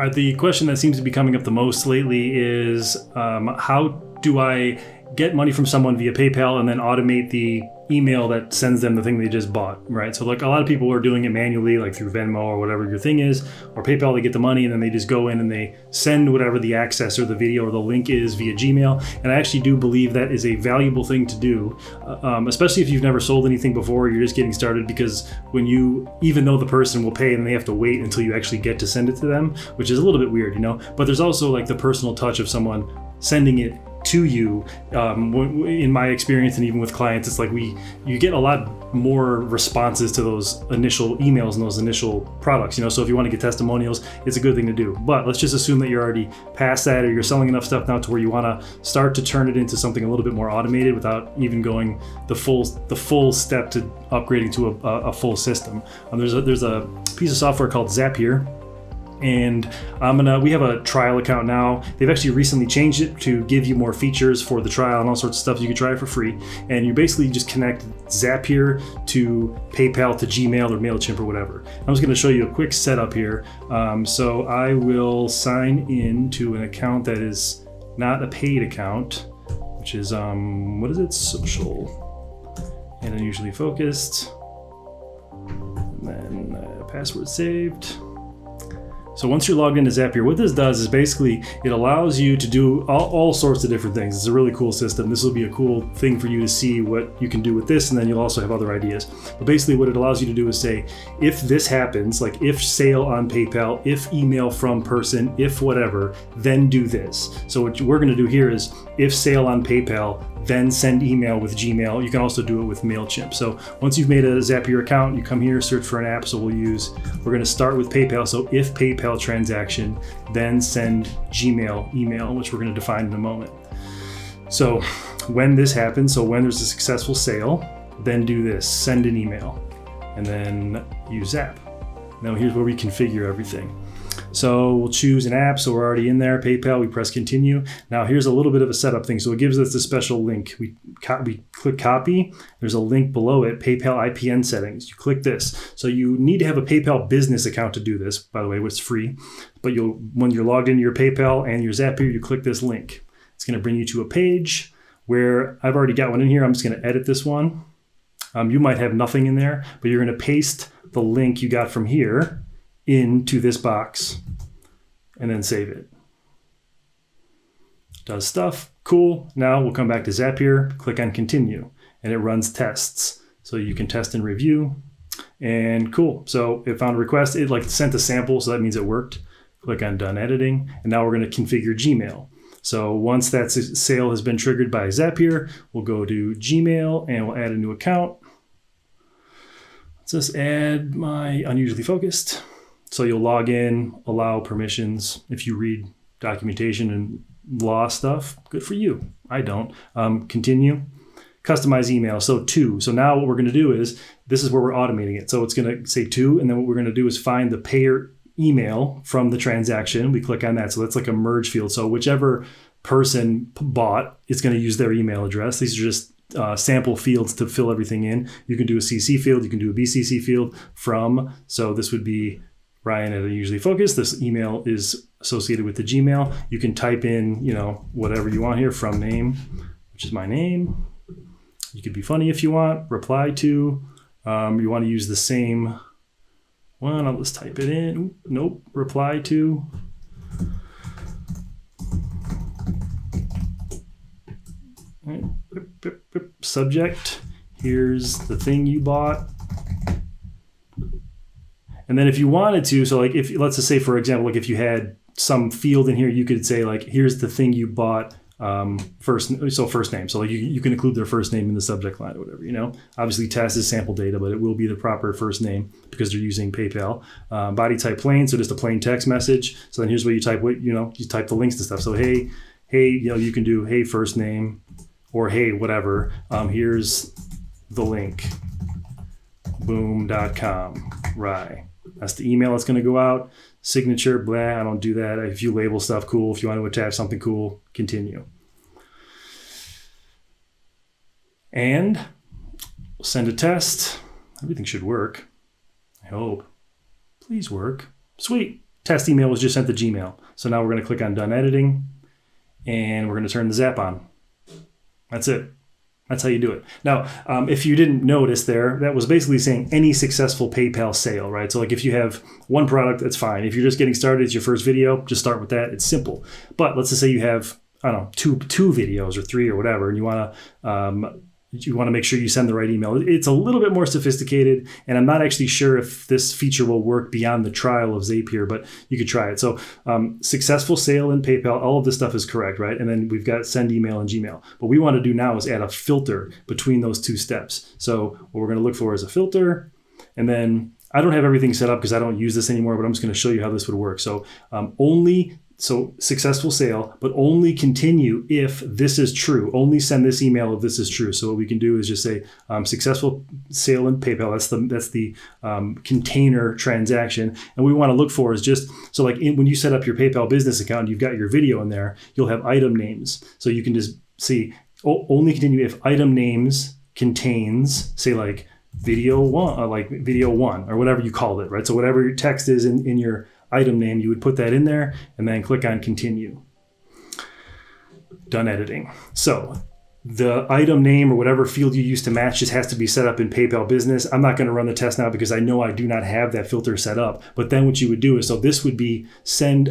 The question that seems to be coming up the most lately is how do I get money from someone via PayPal and then automate the email that sends them the thing they just bought, right? So like a lot of people are doing it manually, like through Venmo or whatever your thing is, or PayPal, they get the money and then they just go in and they send whatever the access or the video or the link is via Gmail. And I actually do believe that is a valuable thing to do, especially if you've never sold anything before, you're just getting started, because when you even know the person will pay and they have to wait until you actually get to send it to them, which is a little bit weird, you know? But there's also like the personal touch of someone sending it to you. In my experience, and even with clients, it's like you get a lot more responses to those initial emails and those initial products, you know. So if you want to get testimonials, it's a good thing to do. But let's just assume that you're already past that, or you're selling enough stuff now to where you want to start to turn it into something a little bit more automated without even going the full step to upgrading to a full system. There's a piece of software called Zapier. And we have a trial account now. They've actually recently changed it to give you more features for the trial and all sorts of stuff. You can try it for free. And you basically just connect Zapier to PayPal, to Gmail or MailChimp or whatever. I'm just going to show you a quick setup here. So I will sign in to an account that is not a paid account, which is, what is it? Social and unusually focused. And then password saved. So once you're logged into Zapier, what this does is basically it allows you to do all sorts of different things. It's a really cool system. This will be a cool thing for you to see what you can do with this, and then you'll also have other ideas. But basically what it allows you to do is say, if this happens, like if sale on PayPal, if email from person, if whatever, then do this. So what we're going to do here is if sale on PayPal, then send email with Gmail. You can also do it with MailChimp. So once you've made a Zapier account, you come here, search for an app. So we're going to start with PayPal. So if PayPal transaction, then send Gmail email, which we're going to define in a moment. So when this happens, so when there's a successful sale, then do this, send an email, and then use Zap. Now here's where we configure everything. So we'll choose an app. So we're already in there, PayPal, we press continue. Now here's a little bit of a setup thing. So it gives us a special link. We click copy. There's a link below it, PayPal IPN settings. You click this. So you need to have a PayPal business account to do this, by the way, which is free. But when you're logged into your PayPal and your Zapier, you click this link. It's going to bring you to a page where I've already got one in here. I'm just going to edit this one. You might have nothing in there, but you're going to paste the link you got from here into this box and then save it. Does stuff, cool. Now we'll come back to Zapier, click on continue, and it runs tests. So you can test and review, and cool. So it found a request, it like sent a sample, so that means it worked. Click on done editing, and now we're going to configure Gmail. So once that sale has been triggered by Zapier, we'll go to Gmail and we'll add a new account. Let's just add my unusually focused. So you'll log in, allow permissions. If you read documentation and law stuff, good for you. I don't. Continue. Customize email. So to. So now what we're going to do is, this is where we're automating it. So it's going to say to, and then what we're going to do is find the payer email from the transaction. We click on that. So that's like a merge field. So whichever person bought, it's going to use their email address. These are just sample fields to fill everything in. You can do a CC field. You can do a BCC field from. So this would be Ryan at Unusually Focused. This email is associated with the Gmail. You can type in, whatever you want here, from name, which is my name. You could be funny if you want. Reply to. You want to use the same one. I'll just type it in. Ooh, nope. Reply to. Subject. Here's the thing you bought. And then if you wanted to, so like if, let's just say, for example, like if you had some field in here, you could say like, here's the thing you bought, first name. So like you can include their first name in the subject line or whatever, Obviously test is sample data, but it will be the proper first name because they're using PayPal. Body type plain, so just a plain text message. So then here's where you type you type the links to stuff. So hey, you can do hey first name or hey whatever. Here's the link, boom.com, Rye. That's the email that's going to go out. Signature, blah, I don't do that. If you label stuff, cool. If you want to attach something, cool, continue. And we'll send a test. Everything should work. I hope. Please work. Sweet. test email was just sent to Gmail. So now we're going to click on done editing and we're going to turn the Zap on. That's it. That's how you do it. Now, if you didn't notice there, that was basically saying any successful PayPal sale, right? So like if you have one product, that's fine. If you're just getting started, it's your first video, just start with that. It's simple. But let's just say you have, I don't know, two videos or three or whatever, and you want to make sure you send the right email. It's a little bit more sophisticated, and I'm not actually sure if this feature will work beyond the trial of Zapier, but you could try it. So successful sale in PayPal, all of this stuff is correct, right? And then we've got send email and Gmail. What we want to do now is add a filter between those two steps. So what we're going to look for is a filter, and then I don't have everything set up because I don't use this anymore, but I'm just going to show you how this would work. So So successful sale, but only continue if this is true. Only send this email if this is true. So what we can do is just say successful sale in PayPal. That's the container transaction. And what we want to look for is just, so like when you set up your PayPal business account, you've got your video in there, you'll have item names. So you can just see only continue if item names contains, say like video one or whatever you called it, right? So whatever your text is in your item name, you would put that in there and then click on continue. Done editing. So the item name or whatever field you use to match just has to be set up in PayPal Business. I'm not going to run the test now because I know I do not have that filter set up. But then what you would do is, so this would be send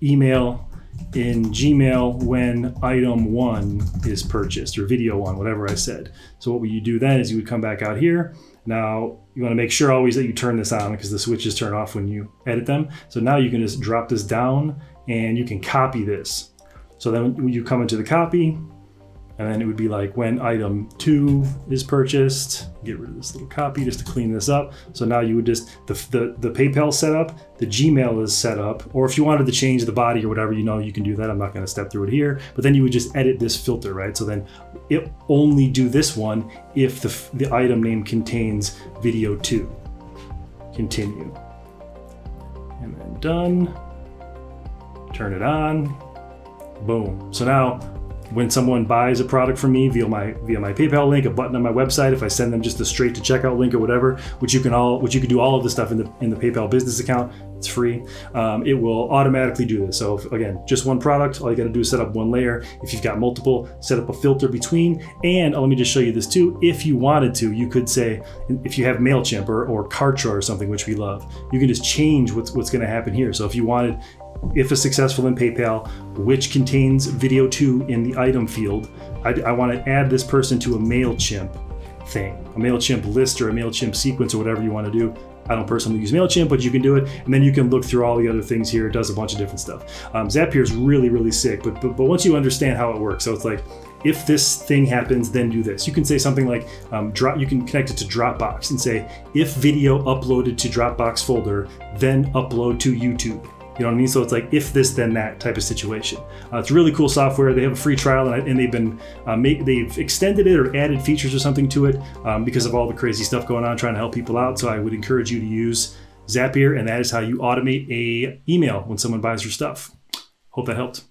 email in Gmail when item 1 is purchased, or video 1, whatever I said. So what would you do then is you would come back out here. Now, you want to make sure always that you turn this on because the switches turn off when you edit them. So now you can just drop this down and you can copy this. So then when you come into the copy, and then it would be like when item 2 is purchased. Get rid of this little copy just to clean this up. So now you would just, the PayPal setup, the Gmail is set up, or if you wanted to change the body or whatever, you can do that. I'm not going to step through it here, but then you would just edit this filter, right? So then it only do this one if the item name contains video 2. Continue. And then done. Turn it on. Boom. So now, when someone buys a product from me via my PayPal link, a button on my website, if I send them just a straight to checkout link or whatever, which you can do all of this stuff in the PayPal business account, it's free. It will automatically do this. So again, just one product, all you got to do is set up one layer. If you've got multiple, set up a filter between. And let me just show you this too. If you wanted to, you could say, if you have MailChimp or Kartra or something, which we love, you can just change what's going to happen here. So if you wanted, if a successful in PayPal, which contains video 2 in the item field, I want to add this person to a MailChimp thing, a MailChimp list or a MailChimp sequence or whatever you want to do. I don't personally use MailChimp, but you can do it. And then you can look through all the other things here. It does a bunch of different stuff. Zapier is really, really sick, but once you understand how it works, so it's like, if this thing happens, then do this. You can say something like, you can connect it to Dropbox and say, if video uploaded to Dropbox folder, then upload to YouTube. You know what I mean? So it's like if this, then that type of situation. It's really cool software. They have a free trial, and they've extended it or added features or something to it because of all the crazy stuff going on, trying to help people out. So I would encourage you to use Zapier, and that is how you automate a email when someone buys your stuff. Hope that helped.